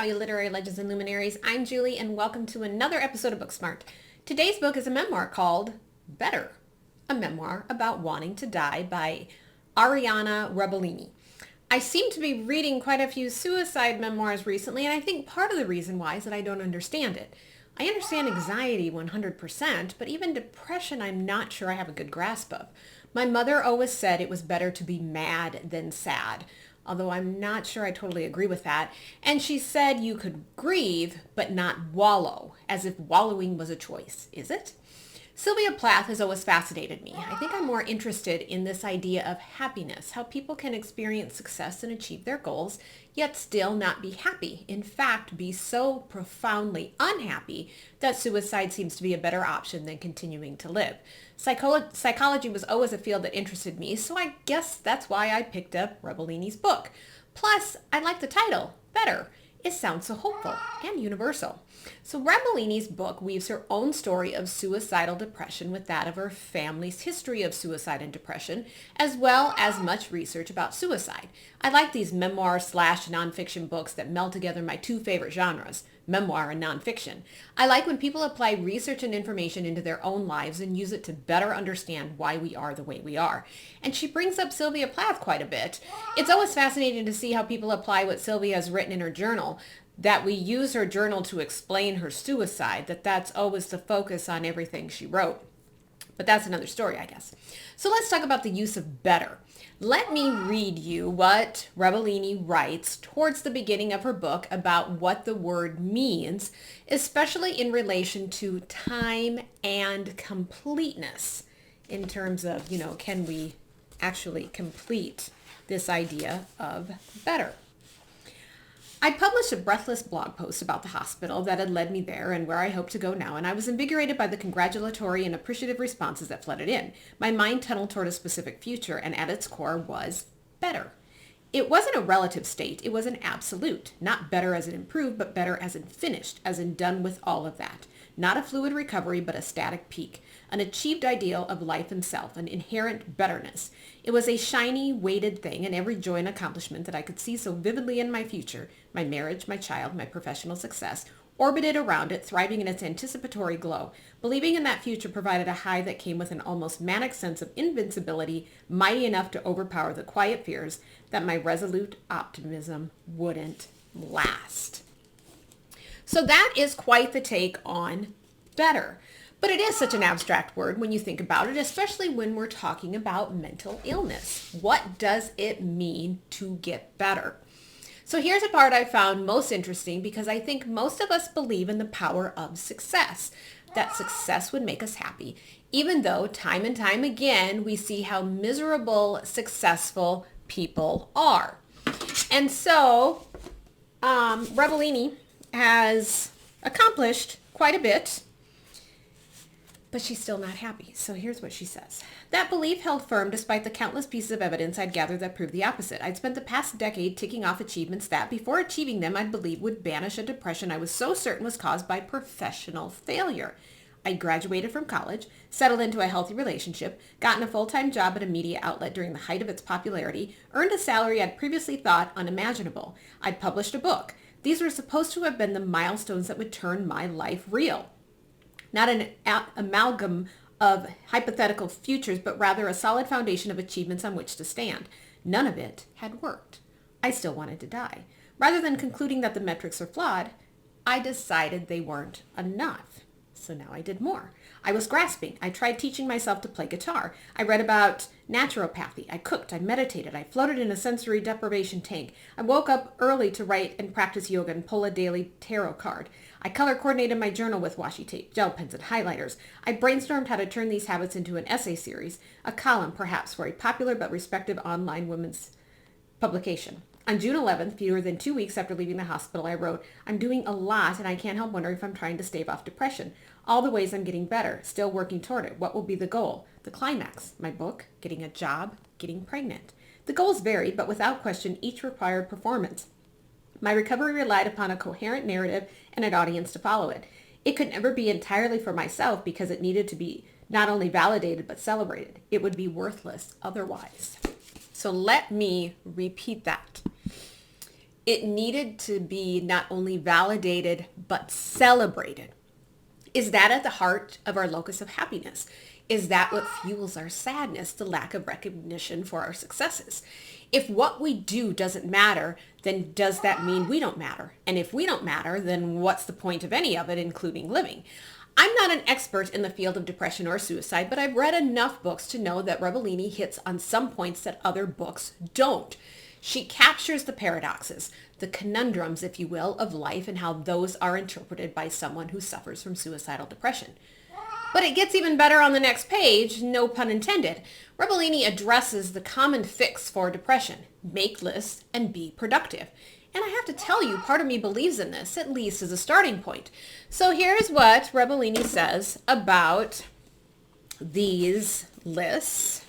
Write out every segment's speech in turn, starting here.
all you literary legends and luminaries. I'm Julie, and welcome to another episode of Booksmart. Today's book is a memoir called Better, a memoir about wanting to die by Arianna Rebolini. I seem to be reading quite a few suicide memoirs recently, and I think part of the reason why is that I don't understand it. I understand anxiety 100%, but even depression I'm not sure I have a good grasp of. My mother always said it was better to be mad than sad, although I'm not sure I totally agree with that. And she said you could grieve, but not wallow, as if wallowing was a choice. Is it? Sylvia Plath has always fascinated me. I think I'm more interested in this idea of happiness, how people can experience success and achieve their goals, yet still not be happy. In fact, be so profoundly unhappy that suicide seems to be a better option than continuing to live. Psychology was always a field that interested me, so I guess that's why I picked up Rebolini's book. Plus, I like the title, Better. It sounds so hopeful and universal. So Rebolini's book weaves her own story of suicidal depression with that of her family's history of suicide and depression, as well as much research about suicide. I like these memoir/nonfiction books that meld together my two favorite genres, memoir and nonfiction. I like when people apply research and information into their own lives and use it to better understand why we are the way we are. And she brings up Sylvia Plath quite a bit. It's always fascinating to see how people apply what Sylvia has written in her journal, that we use her journal to explain her suicide, that's always the focus on everything she wrote. But that's another story, I guess. So let's talk about the use of better. Let me read you what Rebolini writes towards the beginning of her book about what the word means, especially in relation to time and completeness in terms of, can we actually complete this idea of better? I published a breathless blog post about the hospital that had led me there and where I hope to go now, and I was invigorated by the congratulatory and appreciative responses that flooded in. My mind tunneled toward a specific future, and at its core was better. It wasn't a relative state, it was an absolute. Not better as in improved, but better as in finished, as in done with all of that. Not a fluid recovery, but a static peak. An achieved ideal of life and self, an inherent betterness. It was a shiny, weighted thing, and every joy and accomplishment that I could see so vividly in my future, my marriage, my child, my professional success, orbited around it, thriving in its anticipatory glow. Believing in that future provided a high that came with an almost manic sense of invincibility, mighty enough to overpower the quiet fears that my resolute optimism wouldn't last. So that is quite the take on better. But it is such an abstract word when you think about it, especially when we're talking about mental illness. What does it mean to get better? So here's a part I found most interesting because I think most of us believe in the power of success, that success would make us happy, even though time and time again we see how miserable successful people are. And so Rebolini has accomplished quite a bit, but she's still not happy. So here's what she says. That belief held firm despite the countless pieces of evidence I'd gathered that proved the opposite. I'd spent the past decade ticking off achievements that, before achieving them, I'd believe would banish a depression I was so certain was caused by professional failure. I'd graduated from college, settled into a healthy relationship, gotten a full-time job at a media outlet during the height of its popularity, earned a salary I'd previously thought unimaginable. I'd published a book. These were supposed to have been the milestones that would turn my life real. Not an amalgam of hypothetical futures, but rather a solid foundation of achievements on which to stand. None of it had worked. I still wanted to die. Rather than concluding that the metrics are flawed, I decided they weren't enough. So now I did more. I was grasping. I tried teaching myself to play guitar. I read about naturopathy. I cooked. I meditated. I floated in a sensory deprivation tank. I woke up early to write and practice yoga and pull a daily tarot card. I color coordinated my journal with washi tape, gel pens, and highlighters. I brainstormed how to turn these habits into an essay series, a column perhaps for a popular but respected online women's publication. On June 11th, fewer than 2 weeks after leaving the hospital, I wrote, I'm doing a lot and I can't help wondering if I'm trying to stave off depression. All the ways I'm getting better, still working toward it. What will be the goal? The climax, my book, getting a job, getting pregnant. The goals varied, but without question, each required performance. My recovery relied upon a coherent narrative and an audience to follow it. It could never be entirely for myself because it needed to be not only validated but celebrated. It would be worthless otherwise. So let me repeat that. It needed to be not only validated, but celebrated. Is that at the heart of our locus of happiness? Is that what fuels our sadness, the lack of recognition for our successes? If what we do doesn't matter, then does that mean we don't matter? And if we don't matter, then what's the point of any of it, including living? I'm not an expert in the field of depression or suicide, but I've read enough books to know that Rebolini hits on some points that other books don't. She captures the paradoxes, the conundrums, if you will, of life and how those are interpreted by someone who suffers from suicidal depression. But it gets even better on the next page, no pun intended. Rebolini addresses the common fix for depression: make lists and be productive. And I have to tell you, part of me believes in this, at least as a starting point. So here's what Rebolini says about these lists.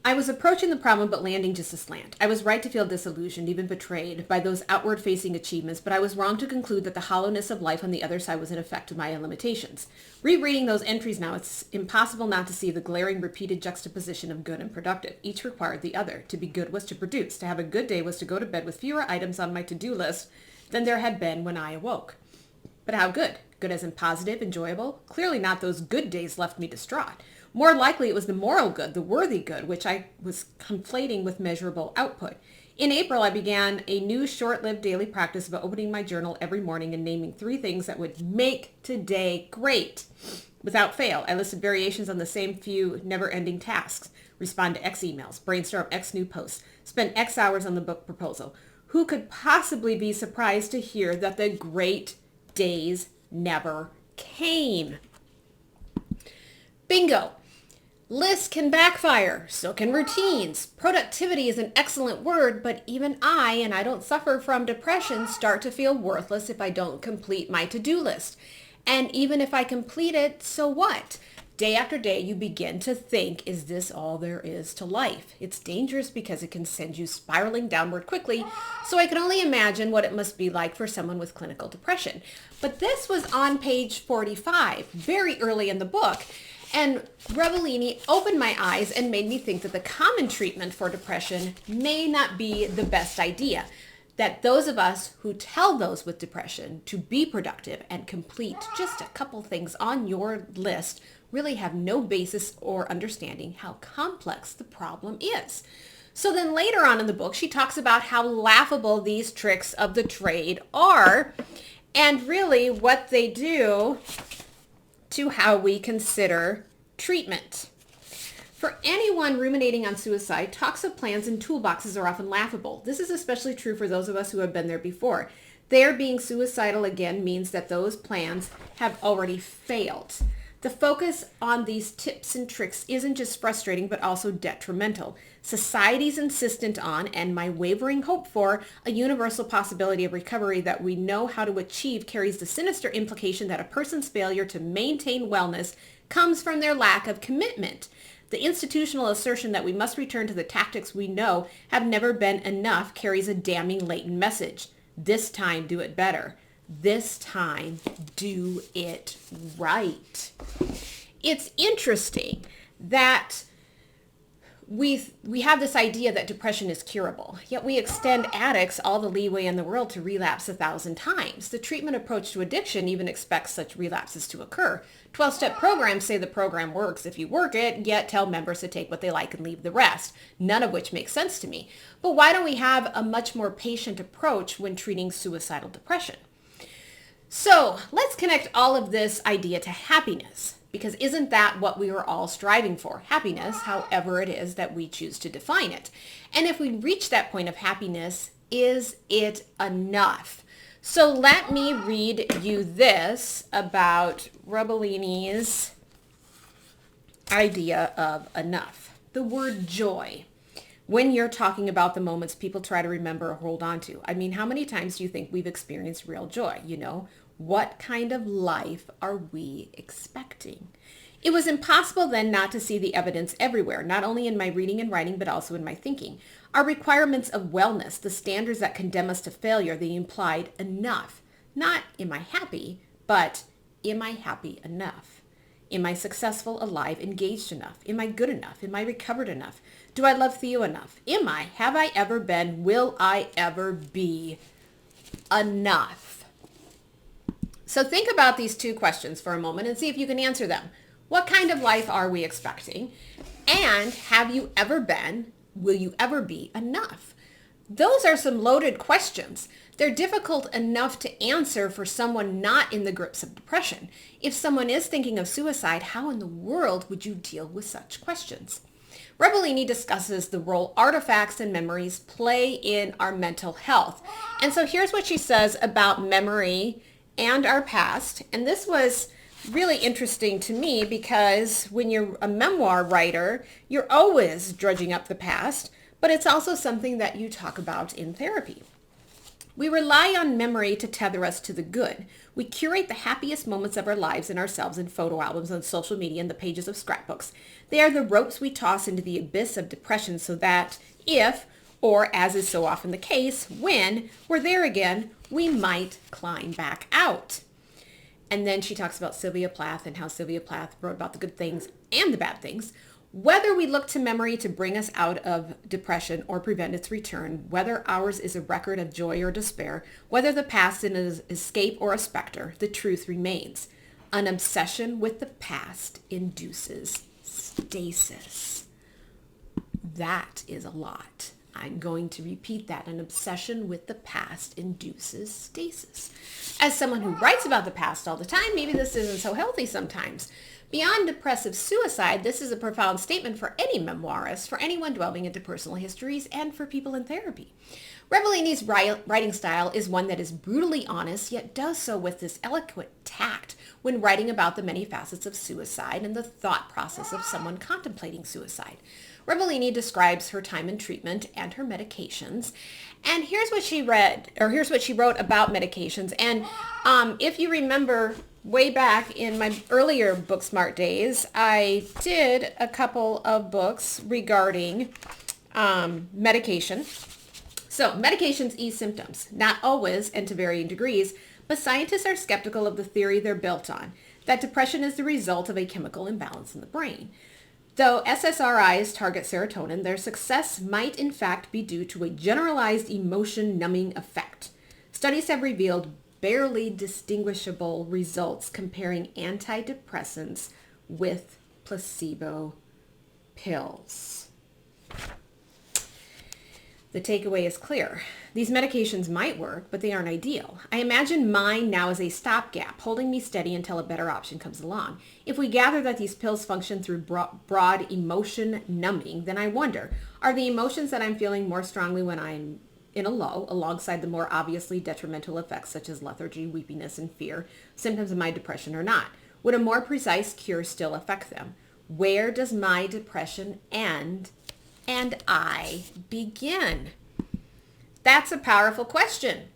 I was approaching the problem but landing just aslant. I was right to feel disillusioned, even betrayed, by those outward-facing achievements, but I was wrong to conclude that the hollowness of life on the other side was an effect of my limitations. Rereading those entries now, it's impossible not to see the glaring repeated juxtaposition of good and productive. Each required the other. To be good was to produce. To have a good day was to go to bed with fewer items on my to-do list than there had been when I awoke. But how good? Good as in positive, enjoyable? Clearly not. Those good days left me distraught. More likely it was the moral good, the worthy good, which I was conflating with measurable output. In April, I began a new short-lived daily practice of opening my journal every morning and naming 3 things that would make today great. Without fail, I listed variations on the same few never-ending tasks: respond to X emails, brainstorm X new posts, spend X hours on the book proposal. Who could possibly be surprised to hear that the great days never came? Bingo! Lists can backfire, so can routines. Productivity is an excellent word, but even and I don't suffer from depression, start to feel worthless if I don't complete my to-do list. And even if I complete it, so what? Day after day, you begin to think, is this all there is to life? It's dangerous because it can send you spiraling downward quickly, so I can only imagine what it must be like for someone with clinical depression. But this was on page 45, very early in the book. And Rebolini opened my eyes and made me think that the common treatment for depression may not be the best idea. That those of us who tell those with depression to be productive and complete just a couple things on your list really have no basis or understanding how complex the problem is. So then later on in the book, she talks about how laughable these tricks of the trade are and really what they do to how we consider treatment. For anyone ruminating on suicide, talks of plans and toolboxes are often laughable. This is especially true for those of us who have been there before. Their being suicidal again means that those plans have already failed. The focus on these tips and tricks isn't just frustrating, but also detrimental. Society's insistent on, and my wavering hope for, a universal possibility of recovery that we know how to achieve carries the sinister implication that a person's failure to maintain wellness comes from their lack of commitment. The institutional assertion that we must return to the tactics we know have never been enough carries a damning latent message. This time, do it better. This time, do it right. It's interesting that we have this idea that depression is curable, yet we extend addicts all the leeway in the world to relapse 1,000 times. The treatment approach to addiction even expects such relapses to occur. 12-step programs say the program works if you work it, yet tell members to take what they like and leave the rest, none of which makes sense to me. But why don't we have a much more patient approach when treating suicidal depression? So let's connect all of this idea to happiness, because isn't that what we were all striving for? Happiness, however it is that we choose to define it. And if we reach that point of happiness, is it enough? So let me read you this about Rebolini's idea of enough. The word joy. When you're talking about the moments people try to remember or hold on to. I mean, how many times do you think we've experienced real joy? You know, what kind of life are we expecting? It was impossible then not to see the evidence everywhere, not only in my reading and writing, but also in my thinking. Our requirements of wellness, the standards that condemn us to failure, the implied enough. Not am I happy, but am I happy enough? Am I successful, alive, engaged enough? Am I good enough? Am I recovered enough? Do I love Theo enough? Am I? Have I ever been? Will I ever be enough? So think about these two questions for a moment and see if you can answer them. What kind of life are we expecting? And have you ever been, will you ever be enough? Those are some loaded questions. They're difficult enough to answer for someone not in the grips of depression. If someone is thinking of suicide, how in the world would you deal with such questions? Rebellini discusses the role artifacts and memories play in our mental health. And so here's what she says about memory and our past. And this was really interesting to me because when you're a memoir writer, you're always dredging up the past, but it's also something that you talk about in therapy. We rely on memory to tether us to the good. We curate the happiest moments of our lives and ourselves in photo albums on social media and the pages of scrapbooks. They are the ropes we toss into the abyss of depression so that if, or as is so often the case, when we're there again, we might climb back out. And then she talks about Sylvia Plath and how Sylvia Plath wrote about the good things and the bad things. Whether we look to memory to bring us out of depression or prevent its return, whether ours is a record of joy or despair, whether the past is an escape or a specter, the truth remains. An obsession with the past induces stasis. That is a lot. I'm going to repeat that. An obsession with the past induces stasis. As someone who writes about the past all the time, maybe this isn't so healthy sometimes. Beyond depressive suicide, this is a profound statement for any memoirist, for anyone delving into personal histories, and for people in therapy. Rebellini's writing style is one that is brutally honest, yet does so with this eloquent tact when writing about the many facets of suicide and the thought process of someone contemplating suicide. Rebellini describes her time in treatment and her medications. And here's what she wrote about medications. And if you remember way back in my earlier Booksmart days, I did a couple of books regarding medication. So medications ease symptoms, not always and to varying degrees, but scientists are skeptical of the theory they're built on, that depression is the result of a chemical imbalance in the brain. Though SSRIs target serotonin, their success might in fact be due to a generalized emotion-numbing effect. Studies have revealed barely distinguishable results comparing antidepressants with placebo pills. The takeaway is clear. These medications might work, but they aren't ideal. I imagine mine now as a stopgap, holding me steady until a better option comes along. If we gather that these pills function through broad emotion numbing, then I wonder, are the emotions that I'm feeling more strongly when I'm in a low, alongside the more obviously detrimental effects such as lethargy, weepiness, and fear, symptoms of my depression or not? Would a more precise cure still affect them? Where does my depression end and I begin? That's a powerful question.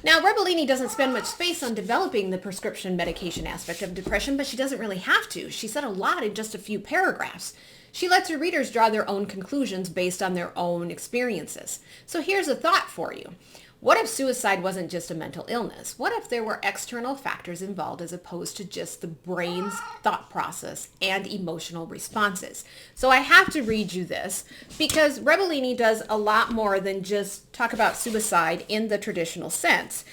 Now, Rebellini doesn't spend much space on developing the prescription medication aspect of depression, but she doesn't really have to. She said a lot in just a few paragraphs. She lets her readers draw their own conclusions based on their own experiences. So here's a thought for you. What if suicide wasn't just a mental illness? What if there were external factors involved as opposed to just the brain's thought process and emotional responses? So I have to read you this because Rebellini does a lot more than just talk about suicide in the traditional sense.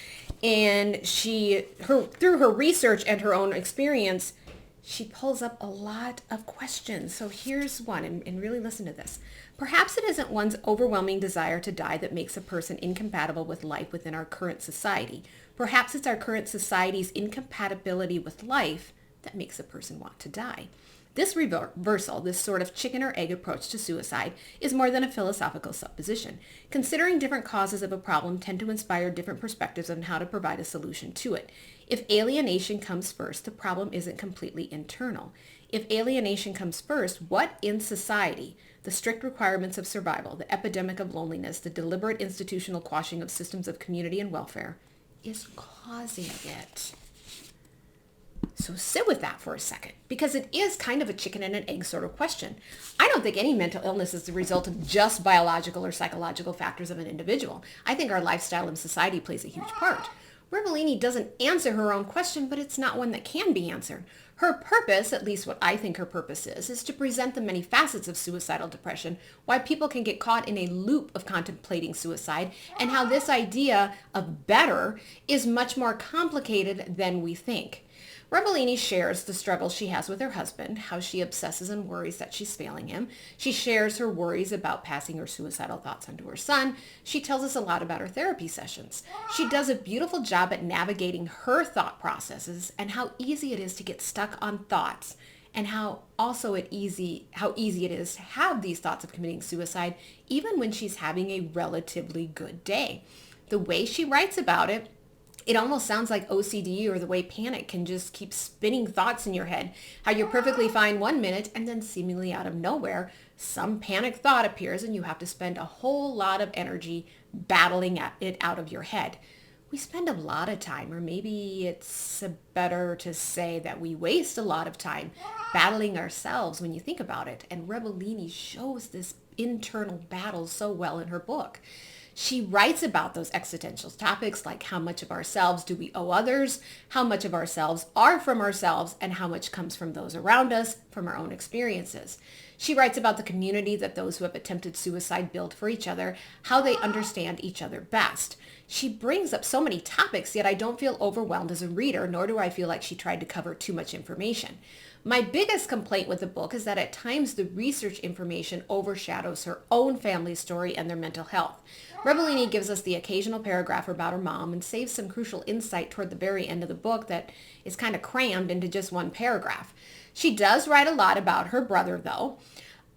And through her research and her own experience, she pulls up a lot of questions. So here's one, and really listen to this. Perhaps it isn't one's overwhelming desire to die that makes a person incompatible with life within our current society. Perhaps it's our current society's incompatibility with life that makes a person want to die. This reversal, this sort of chicken or egg approach to suicide, is more than a philosophical supposition. Considering different causes of a problem tend to inspire different perspectives on how to provide a solution to it. If alienation comes first, the problem isn't completely internal. If alienation comes first, what in society, the strict requirements of survival, the epidemic of loneliness, the deliberate institutional quashing of systems of community and welfare, is causing it? So sit with that for a second, because it is kind of a chicken and an egg sort of question. I don't think any mental illness is the result of just biological or psychological factors of an individual. I think our lifestyle and society plays a huge part. Rebellini doesn't answer her own question, but it's not one that can be answered. Her purpose, at least what I think her purpose is to present the many facets of suicidal depression, why people can get caught in a loop of contemplating suicide, and how this idea of better is much more complicated than we think. Rebellini shares the struggle she has with her husband, how she obsesses and worries that she's failing him. She shares her worries about passing her suicidal thoughts onto her son. She tells us a lot about her therapy sessions. She does a beautiful job at navigating her thought processes and how easy it is to get stuck on thoughts, and how easy it is to have these thoughts of committing suicide even when she's having a relatively good day. The way she writes about it, it almost sounds like OCD, or the way panic can just keep spinning thoughts in your head. How you're perfectly fine one minute and then seemingly out of nowhere, some panic thought appears and you have to spend a whole lot of energy battling it out of your head. We spend a lot of time, or maybe it's better to say that we waste a lot of time battling ourselves when you think about it. And Rebellini shows this internal battle so well in her book. She writes about those existential topics like how much of ourselves do we owe others, how much of ourselves are from ourselves, and how much comes from those around us, from our own experiences. She writes about the community that those who have attempted suicide build for each other, how they understand each other best. She brings up so many topics, yet I don't feel overwhelmed as a reader, nor do I feel like she tried to cover too much information. My biggest complaint with the book is that at times the research information overshadows her own family story and their mental health. Rebellini gives us the occasional paragraph about her mom and saves some crucial insight toward the very end of the book that is kind of crammed into just one paragraph. She does write a lot about her brother, though.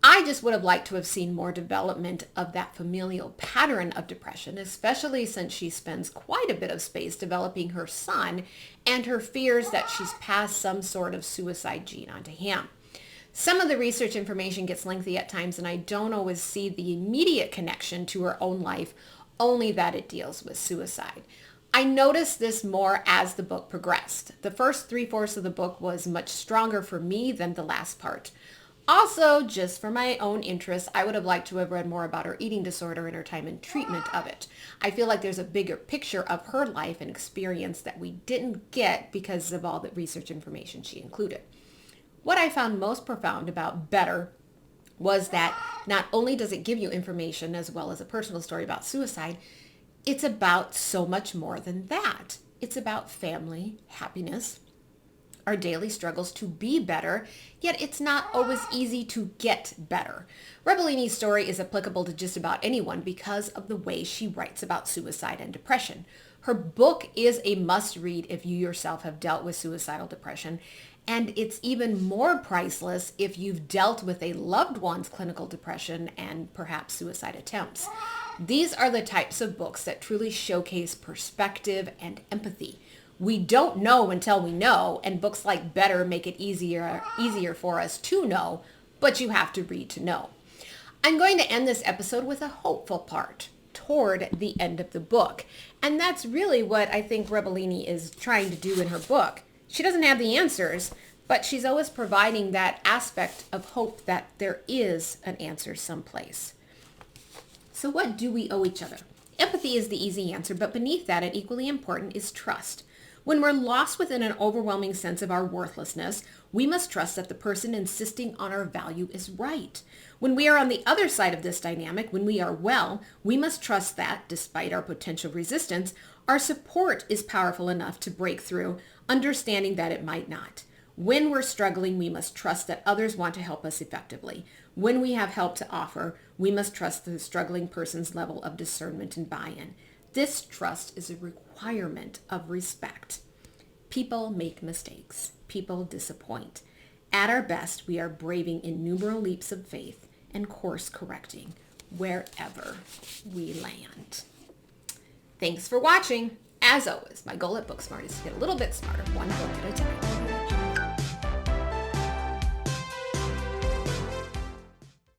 I just would have liked to have seen more development of that familial pattern of depression, especially since she spends quite a bit of space developing her son and her fears that she's passed some sort of suicide gene onto him. Some of the research information gets lengthy at times, and I don't always see the immediate connection to her own life, only that it deals with suicide. I noticed this more as the book progressed. The first 3/4 of the book was much stronger for me than the last part. Also, just for my own interest, I would have liked to have read more about her eating disorder and her time in treatment of it. I feel like there's a bigger picture of her life and experience that we didn't get because of all the research information she included. What I found most profound about Better was that not only does it give you information as well as a personal story about suicide, it's about so much more than that. It's about family, happiness, our daily struggles to be better, yet it's not always easy to get better. Rebellini's story is applicable to just about anyone because of the way she writes about suicide and depression. Her book is a must-read if you yourself have dealt with suicidal depression, and it's even more priceless if you've dealt with a loved one's clinical depression and perhaps suicide attempts. These are the types of books that truly showcase perspective and empathy. We don't know until we know, and books like Better make it easier for us to know, but you have to read to know. I'm going to end this episode with a hopeful part toward the end of the book, and that's really what I think Rebellini is trying to do in her book. She doesn't have the answers, but she's always providing that aspect of hope that there is an answer someplace. So what do we owe each other? Empathy is the easy answer, but beneath that and equally important is trust. When we're lost within an overwhelming sense of our worthlessness, we must trust that the person insisting on our value is right. When we are on the other side of this dynamic, when we are well, we must trust that, despite our potential resistance, our support is powerful enough to break through, understanding that it might not. When we're struggling, we must trust that others want to help us effectively. When we have help to offer, we must trust the struggling person's level of discernment and buy-in. This trust is a requirement of respect. People make mistakes. People disappoint. At our best, we are braving innumerable leaps of faith and course correcting wherever we land. Thanks for watching. As always, my goal at Booksmart is to get a little bit smarter, one book at a time.